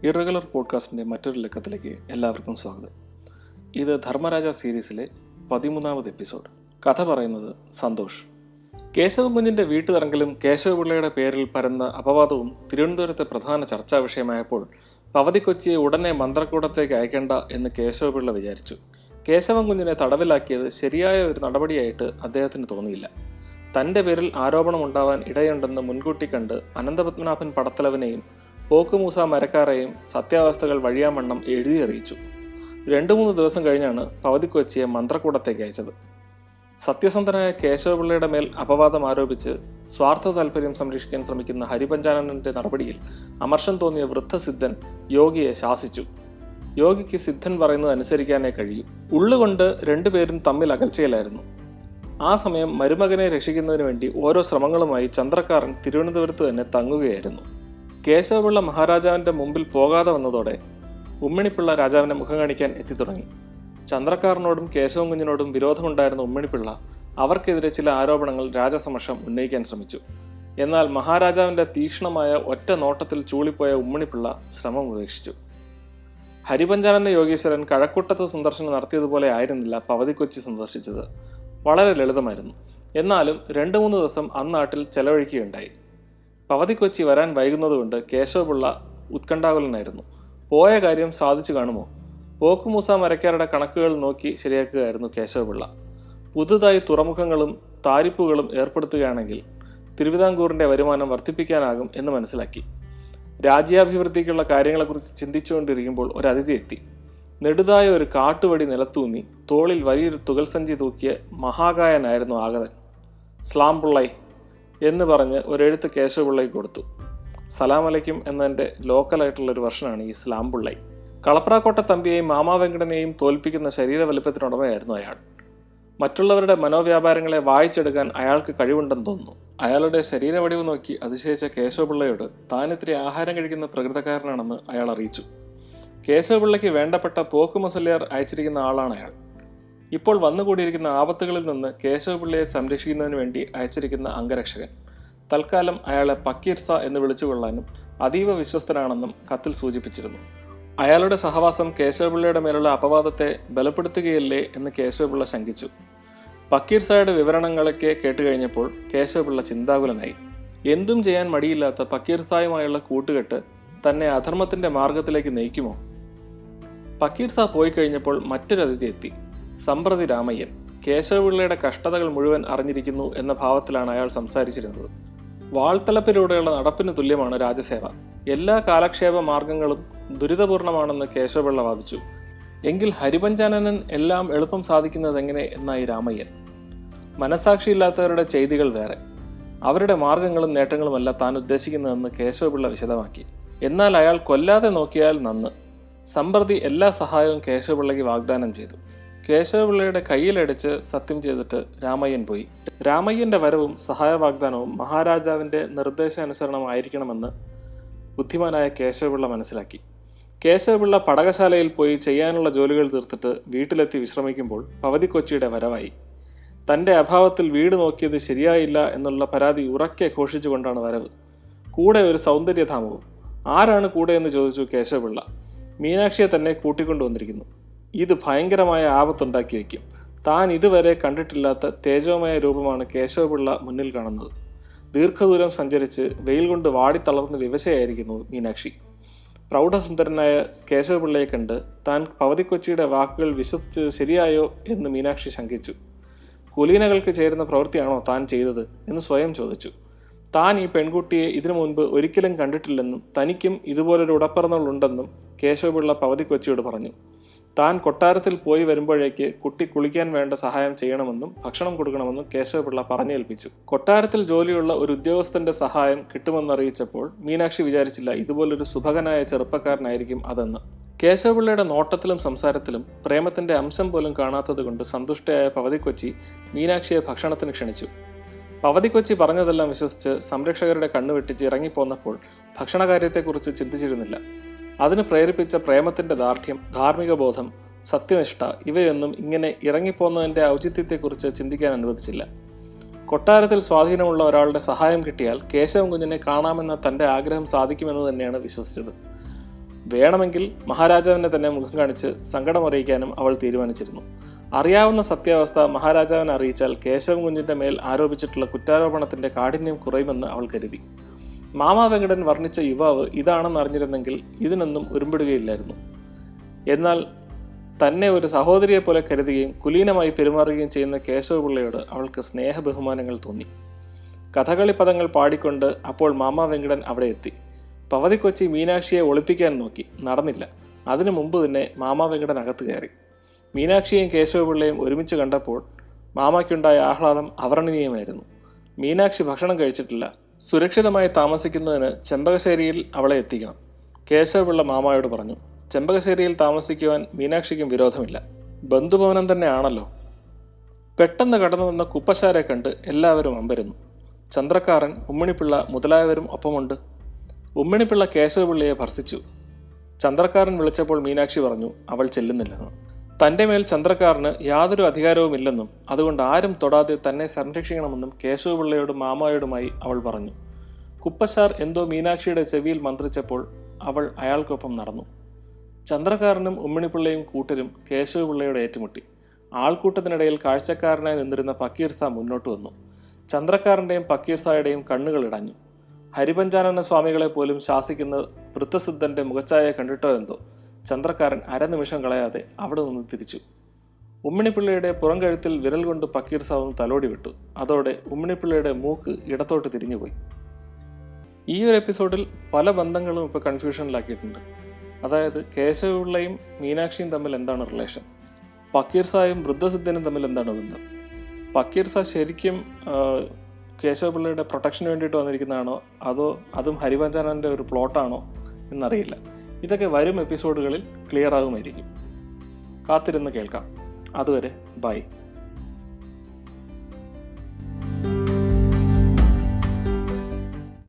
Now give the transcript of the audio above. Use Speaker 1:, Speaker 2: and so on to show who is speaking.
Speaker 1: Irregular പോഡ്കാസ്റ്റിൻ്റെ മറ്റൊരു ലക്കത്തിലേക്ക് എല്ലാവർക്കും സ്വാഗതം. ഇത് ധർമ്മരാജ സീരീസിലെ 13ാമത് എപ്പിസോഡ്. കഥ പറയുന്നത് സന്തോഷ്. കേശവൻ കുഞ്ഞിൻ്റെ വീട്ടുതറങ്കലും കേശവപിള്ളയുടെ പേരിൽ പരന്ന അപവാദവും തിരുവനന്തപുരത്തെ പ്രധാന ചർച്ചാ വിഷയമായപ്പോൾ പവതിക്കൊച്ചിയെ ഉടനെ മന്ത്രക്കൂടത്തേക്ക് അയക്കേണ്ട എന്ന് കേശവപിള്ള വിചാരിച്ചു. കേശവൻ കുഞ്ഞിനെ തടവിലാക്കിയത് ശരിയായ ഒരു നടപടിയായിട്ട് അദ്ദേഹത്തിന് തോന്നിയില്ല. തൻ്റെ പേരിൽ ആരോപണമുണ്ടാവാൻ ഇടയുണ്ടെന്ന് മുൻകൂട്ടി കണ്ട് അനന്തപത്മനാഭൻ പടത്തലവനെയും പോക്കുമൂസ മരക്കാരെയും സത്യാവസ്ഥകൾ വഴിയാമണ്ണം എഴുതി അറിയിച്ചു. 2-3 ദിവസം കഴിഞ്ഞാണ് പവതിക്കൊച്ചിയെ മന്ത്രക്കൂടത്തേക്ക് അയച്ചത്. സത്യസന്ധനായ കേശവപിള്ളയുടെ മേൽ അപവാദം ആരോപിച്ച് സ്വാർത്ഥ താല്പര്യം സംരക്ഷിക്കാൻ ശ്രമിക്കുന്ന ഹരിപഞ്ചാനനന്റെ നടപടിയിൽ അമർഷം തോന്നിയ വൃദ്ധസിദ്ധൻ യോഗിയെ ശാസിച്ചു. യോഗിക്ക് സിദ്ധൻ പറയുന്നത് അനുസരിക്കാനേ കഴിയൂ. ഉള്ളുകൊണ്ട് രണ്ടുപേരും തമ്മിൽ അകൽച്ചയിലായിരുന്നു. ആ സമയം മരുമകനെ രക്ഷിക്കുന്നതിന് വേണ്ടി ഓരോ ശ്രമങ്ങളുമായി ചന്ദ്രക്കാരൻ തിരുവനന്തപുരത്ത് തന്നെ തങ്ങുകയായിരുന്നു. കേശവപിള്ള മഹാരാജാവിൻ്റെ മുമ്പിൽ പോകാതെ വന്നതോടെ ഉമ്മണിപ്പിള്ള രാജാവിനെ മുഖം കാണിക്കാൻ എത്തിത്തുടങ്ങി. ചന്ദ്രക്കാരനോടും കേശവൻ കുഞ്ഞിനോടും വിരോധമുണ്ടായിരുന്ന ഉമ്മണിപ്പിള്ള അവർക്കെതിരെ ചില ആരോപണങ്ങൾ രാജസമക്ഷം ഉന്നയിക്കാൻ ശ്രമിച്ചു. എന്നാൽ മഹാരാജാവിൻ്റെ തീക്ഷ്ണമായ ഒറ്റ നോട്ടത്തിൽ ചൂളിപ്പോയ ഉമ്മണിപ്പിള്ള ശ്രമം ഉപേക്ഷിച്ചു. ഹരിപഞ്ചാനന യോഗീശ്വരൻ കഴക്കൂട്ടത്ത് സന്ദർശനം നടത്തിയതുപോലെ ആയിരുന്നില്ല പവതിക്കൊച്ചി സന്ദർശിച്ചത്. വളരെ ലളിതമായിരുന്നു. എന്നാലും 2-3 ദിവസം അന്നാട്ടിൽ ചെലവഴിക്കുകയുണ്ടായി. പവതിക്കൊച്ചി വരാൻ വൈകുന്നതുകൊണ്ട് കേശവപിള്ള ഉത്കണ്ഠാകുലനായിരുന്നു. പോയ കാര്യം സാധിച്ചു കാണുമോ? പോക്കുമൂസ മരക്കാരുടെ കണക്കുകൾ നോക്കി ശരിയാക്കുകയായിരുന്നു കേശവപിള്ള. പുതുതായി തുറമുഖങ്ങളും താരിപ്പുകളും ഏർപ്പെടുത്തുകയാണെങ്കിൽ തിരുവിതാംകൂറിൻ്റെ വരുമാനം വർദ്ധിപ്പിക്കാനാകും എന്ന് മനസ്സിലാക്കി. രാജ്യാഭിവൃദ്ധിക്കുള്ള കാര്യങ്ങളെക്കുറിച്ച് ചിന്തിച്ചുകൊണ്ടിരിക്കുമ്പോൾ ഒരു അതിഥി എത്തി. നെടുതായ ഒരു കാട്ടുവടി നിലത്തൂന്നി തോളിൽ വലിയൊരു തുകൽ സഞ്ചി തൂക്കിയ മഹാകായനായിരുന്നു ആഗതൻ. സ്ലാംപിള്ളൈ എന്ന് പറഞ്ഞ് ഒരെഴുത്ത് കേശവപിള്ളയ്ക്ക് കൊടുത്തു. സലാമലയ്ക്കും എന്നതിൻ്റെ ലോക്കലായിട്ടുള്ളൊരു വെർഷനാണ് ഈ സ്ലാംപിള്ളൈ. കളപ്രാക്കോട്ട തമ്പിയെയും മാമാ വെങ്കടനെയും തോൽപ്പിക്കുന്ന ശരീര വലിപ്പത്തിനുടമയായിരുന്നു അയാൾ. മറ്റുള്ളവരുടെ മനോവ്യാപാരങ്ങളെ വായിച്ചെടുക്കാൻ അയാൾക്ക് കഴിവുണ്ടെന്ന് തോന്നുന്നു. അയാളുടെ ശരീരവടിവ് നോക്കി അതിശയിച്ച കേശവപിള്ളയോട് താനിത്തിരി ആഹാരം കഴിക്കുന്ന പ്രകൃതക്കാരനാണെന്ന് അയാൾ അറിയിച്ചു. കേശവപിള്ളയ്ക്ക് വേണ്ടപ്പെട്ട പോക്ക് മുസല്യാർ അയച്ചിരിക്കുന്ന ആളാണ് അയാൾ. ഇപ്പോൾ വന്നുകൂടിയിരിക്കുന്ന ആപത്തുകളിൽ നിന്ന് കേശവപിള്ളയെ സംരക്ഷിക്കുന്നതിന് വേണ്ടി അയച്ചിരിക്കുന്ന അംഗരക്ഷകൻ. തൽക്കാലം അയാളെ പക്കീർസ എന്ന് വിളിച്ചുകൊള്ളാനും അതീവ വിശ്വസ്തനാണെന്നും കത്തിൽ സൂചിപ്പിച്ചിരുന്നു. അയാളുടെ സഹവാസം കേശവപിള്ളയുടെ മേലുള്ള അപവാദത്തെ ബലപ്പെടുത്തുകയല്ലേ എന്ന് കേശവപിള്ള ശങ്കിച്ചു. പക്കീർസായുടെ വിവരണങ്ങളൊക്കെ കേട്ടുകഴിഞ്ഞപ്പോൾ കേശവപിള്ള ചിന്താകുലനായി. എന്തും ചെയ്യാൻ മടിയില്ലാത്ത പക്കീർസായുമായുള്ള കൂട്ടുകെട്ട് തന്നെ അധർമ്മത്തിന്റെ മാർഗത്തിലേക്ക് നയിക്കുമോ? പക്കീർസ പോയി കഴിഞ്ഞപ്പോൾ മറ്റൊരു അതിഥി എത്തി. സമ്പ്രതി രാമയ്യൻ. കേശവപിള്ളയുടെ കഷ്ടതകൾ മുഴുവൻ അറിഞ്ഞിരിക്കുന്നു എന്ന ഭാവത്തിലാണ് അയാൾ സംസാരിച്ചിരുന്നത്. വാൾത്തലപ്പിലൂടെയുള്ള നടപ്പിന് തുല്യമാണ് രാജസേവ. എല്ലാ കാലക്ഷേപ മാർഗങ്ങളും ദുരിതപൂർണമാണെന്ന് കേശവപിള്ള വാദിച്ചു. എങ്കിൽ ഹരിപഞ്ചാനനൻ എല്ലാം എളുപ്പം സാധിക്കുന്നത് എങ്ങനെ എന്നായി രാമയ്യൻ. മനസാക്ഷിയില്ലാത്തവരുടെ ചെയ്തികൾ വേറെ, അവരുടെ മാർഗങ്ങളും നേട്ടങ്ങളുമല്ല താൻ ഉദ്ദേശിക്കുന്നതെന്ന് കേശവപിള്ള വിശദമാക്കി. എന്നാൽ അയാൾ കൊല്ലാതെ നോക്കിയാൽ നന്ന്. സമ്പ്രതി എല്ലാ സഹായവും കേശവപിള്ളയ്ക്ക് വാഗ്ദാനം ചെയ്തു. കേശവപിള്ളയുടെ കയ്യിലടിച്ച് സത്യം ചെയ്തിട്ട് രാമയ്യൻ പോയി. രാമയ്യന്റെ വരവും സഹായ വാഗ്ദാനവും മഹാരാജാവിൻ്റെ നിർദ്ദേശാനുസരണമായിരിക്കണമെന്ന് ബുദ്ധിമാനായ കേശവപിള്ള മനസ്സിലാക്കി. കേശവപിള്ള പടകശാലയിൽ പോയി ചെയ്യാനുള്ള ജോലികൾ തീർത്തിട്ട് വീട്ടിലെത്തി വിശ്രമിക്കുമ്പോൾ പവതിക്കൊച്ചിയുടെ വരവായി. തൻ്റെ അഭാവത്തിൽ വീട് നോക്കിയത് ശരിയായില്ല എന്നുള്ള പരാതി ഉറക്കെ ഘോഷിച്ചുകൊണ്ടാണ് വരവ്. കൂടെ ഒരു സൗന്ദര്യധാമവും. ആരാണ് കൂടെ എന്ന് ചോദിച്ചു കേശവപിള്ള. മീനാക്ഷിയെ തന്നെ കൂട്ടിക്കൊണ്ടുവന്നിരിക്കുന്നു. ഇത് ഭയങ്കരമായ ആപത്തുണ്ടാക്കി വയ്ക്കും. താൻ ഇതുവരെ കണ്ടിട്ടില്ലാത്ത തേജോമയ രൂപമാണ് കേശവപിള്ള മുന്നിൽ കാണുന്നത്. ദീർഘദൂരം സഞ്ചരിച്ച് വെയിൽ കൊണ്ട് വാടിത്തളർന്ന് വിവശയായിരിക്കുന്നു മീനാക്ഷി. പ്രൗഢസുന്ദരനായ കേശവപിള്ളയെ കണ്ട് താൻ പവതിക്കൊച്ചിയുടെ വാക്കുകൾ വിശ്വസിച്ചത് ശരിയായോ എന്ന് മീനാക്ഷി ശങ്കിച്ചു. കുലീനകൾക്ക് ചേരുന്ന പ്രവൃത്തിയാണോ താൻ ചെയ്തത് എന്ന് സ്വയം ചോദിച്ചു. താൻ ഈ പെൺകുട്ടിയെ ഇതിനു മുൻപ് ഒരിക്കലും കണ്ടിട്ടില്ലെന്നും തനിക്കും ഇതുപോലൊരു ഉടപ്പിറന്നുകളുണ്ടെന്നും കേശവപിള്ള പവതിക്കൊച്ചിയോട് പറഞ്ഞു. താൻ കൊട്ടാരത്തിൽ പോയി വരുമ്പോഴേക്ക് കുട്ടി കുളിക്കാൻ വേണ്ട സഹായം ചെയ്യണമെന്നും ഭക്ഷണം കൊടുക്കണമെന്നും കേശവപിള്ള പറഞ്ഞേൽപ്പിച്ചു. കൊട്ടാരത്തിൽ ജോലിയുള്ള ഒരു ഉദ്യോഗസ്ഥന്റെ സഹായം കിട്ടുമെന്നറിയിച്ചപ്പോൾ മീനാക്ഷി വിചാരിച്ചില്ല ഇതുപോലൊരു സുഭകനായ ചെറുപ്പക്കാരനായിരിക്കും അതെന്ന്. കേശവപിള്ളയുടെ നോട്ടത്തിലും സംസാരത്തിലും പ്രേമത്തിന്റെ അംശം പോലും കാണാത്തത് കൊണ്ട് സന്തുഷ്ടയായ പവതിക്കൊച്ചി മീനാക്ഷിയെ ഭക്ഷണത്തിന് ക്ഷണിച്ചു. പവതിക്കൊച്ചി പറഞ്ഞതെല്ലാം വിശ്വസിച്ച് സംരക്ഷകരുടെ കണ്ണുവെട്ടിച്ച് ഇറങ്ങിപ്പോന്നപ്പോൾ ഭക്ഷണകാര്യത്തെക്കുറിച്ച് ചിന്തിച്ചിരുന്നില്ല. അതിന് പ്രേരിപ്പിച്ച പ്രേമത്തിന്റെ ദാർഢ്യം, ധാർമ്മിക ബോധം, സത്യനിഷ്ഠ ഇവയൊന്നും ഇങ്ങനെ ഇറങ്ങിപ്പോന്നതിൻ്റെ ഔചിത്യത്തെക്കുറിച്ച് ചിന്തിക്കാൻ അനുവദിച്ചില്ല. കൊട്ടാരത്തിൽ സ്വാധീനമുള്ള ഒരാളുടെ സഹായം കിട്ടിയാൽ കേശവൻ കുഞ്ഞിനെ കാണാമെന്ന തൻ്റെ ആഗ്രഹം സാധിക്കുമെന്ന് തന്നെയാണ് വിശ്വസിച്ചത്. വേണമെങ്കിൽ മഹാരാജാവിനെ തന്നെ മുഖം കാണിച്ച് സങ്കടം അറിയിക്കാനും അവൾ തീരുമാനിച്ചിരുന്നു. അറിയാവുന്ന സത്യാവസ്ഥ മഹാരാജാവിനെ അറിയിച്ചാൽ കേശവൻ കുഞ്ഞിൻ്റെ മേൽ ആരോപിച്ചിട്ടുള്ള കുറ്റാരോപണത്തിൻ്റെ കാഠിന്യം കുറയുമെന്ന് അവൾ കരുതി. മാമാ വെങ്കടൻ വർണ്ണിച്ച യുവാവ് ഇതാണെന്ന് അറിഞ്ഞിരുന്നെങ്കിൽ ഇതിനൊന്നും ഉരുമ്പിടുകയില്ലായിരുന്നു. എന്നാൽ തന്നെ ഒരു സഹോദരിയെ പോലെ കരുതുകയും കുലീനമായി പെരുമാറുകയും ചെയ്യുന്ന കേശവപിള്ളയോട് അവൾക്ക് സ്നേഹബഹുമാനങ്ങൾ തോന്നി. കഥകളി പദങ്ങൾ പാടിക്കൊണ്ട് അപ്പോൾ മാമാ വെങ്കടൻ അവിടെ എത്തി. പവതിക്കൊച്ചി മീനാക്ഷിയെ ഒളിപ്പിക്കാൻ നോക്കി, നടന്നില്ല. അതിനു മുമ്പ് തന്നെ മാമാ വെങ്കടൻ അകത്ത് കയറി. മീനാക്ഷിയും കേശവപിള്ളയും ഒരുമിച്ച് കണ്ടപ്പോൾ മാമായ്ക്കുണ്ടായ ആഹ്ലാദം അവർണ്ണനീയമായിരുന്നു. മീനാക്ഷി ഭക്ഷണം കഴിച്ചിട്ടില്ല. സുരക്ഷിതമായി താമസിക്കുന്നതിന് ചെമ്പകശ്ശേരിയിൽ അവളെ എത്തിക്കണം. കേശവപിള്ള മാമായോട് പറഞ്ഞു. ചെമ്പകശ്ശേരിയിൽ താമസിക്കുവാൻ മീനാക്ഷിക്കും വിരോധമില്ല. ബന്ധുഭവനം തന്നെ ആണല്ലോ. പെട്ടെന്ന് കടന്നു വന്ന കുപ്പശാരെ കണ്ട് എല്ലാവരും അമ്പരന്നു. ചന്ദ്രക്കാരൻ, ഉമ്മിണിപ്പിള്ള മുതലായവരും ഒപ്പമുണ്ട്. ഉമ്മിണിപ്പിള്ള കേശവപിള്ളയെ ഭർസിച്ചു. ചന്ദ്രക്കാരൻ വിളിച്ചപ്പോൾ മീനാക്ഷി പറഞ്ഞു അവൾ ചെല്ലുന്നില്ലെന്ന്. തൻ്റെ മേൽ ചന്ദ്രക്കാരന് യാതൊരു അധികാരവുമില്ലെന്നും അതുകൊണ്ട് ആരും തൊടാതെ തന്നെ സംരക്ഷിക്കണമെന്നും കേശവപിള്ളയോടും മാമായോടുമായി അവൾ പറഞ്ഞു. കുപ്പശാർ എന്തോ മീനാക്ഷിയുടെ ചെവിയിൽ മന്ത്രിച്ചപ്പോൾ അവൾ അയാൾക്കൊപ്പം നടന്നു. ചന്ദ്രക്കാരനും ഉമ്മിണിപ്പിള്ളയും കൂട്ടരും കേശവപിള്ളയോട് ഏറ്റുമുട്ടി. ആൾക്കൂട്ടത്തിനിടയിൽ കാഴ്ചക്കാരനായി നിന്നിരുന്ന പക്കീർസ മുന്നോട്ട് വന്നു. ചന്ദ്രക്കാരൻ്റെയും പക്കീർസായുടെയും കണ്ണുകൾ ഇടഞ്ഞു. ഹരിപഞ്ചാനന സ്വാമികളെ പോലും ശാസിക്കുന്ന വൃത്തസിദ്ധൻ്റെ മുഖച്ഛായയെ കണ്ടിട്ടോ എന്തോ ചന്ദ്രക്കാരൻ അരനിമിഷം കളയാതെ അവിടെ നിന്ന് തിരിച്ചു. ഉമ്മിണിപ്പിള്ളയുടെ പുറം കഴുത്തിൽ വിരൽ കൊണ്ട് പക്കീർസ ഒന്ന് തലോടി വിട്ടു. അതോടെ ഉമ്മിണിപ്പിള്ളയുടെ മൂക്ക് ഇടത്തോട്ട് തിരിഞ്ഞുപോയി. ഈ ഒരു എപ്പിസോഡിൽ പല ബന്ധങ്ങളും ഇപ്പോൾ കൺഫ്യൂഷനിലാക്കിയിട്ടുണ്ട്. അതായത് കേശവപിള്ളയും മീനാക്ഷിയും തമ്മിൽ എന്താണ് റിലേഷൻ, പക്കീർസായും വൃദ്ധസിദ്ധനും തമ്മിൽ എന്താണ് ബന്ധം, പക്കീർസ ശരിക്കും കേശവപിള്ളയുടെ പ്രൊട്ടക്ഷന് വേണ്ടിയിട്ട് വന്നിരിക്കുന്നതാണോ അതോ അതും ഹരിപഞ്ചാനൻ്റെ ഒരു പ്ലോട്ടാണോ എന്നറിയില്ല. ഇതൊക്കെ വരും എപ്പിസോഡുകളിൽ ക്ലിയർ ആകുമായിരിക്കും. കാത്തിരുന്ന് കേൾക്കാം. അതുവരെ ബൈ.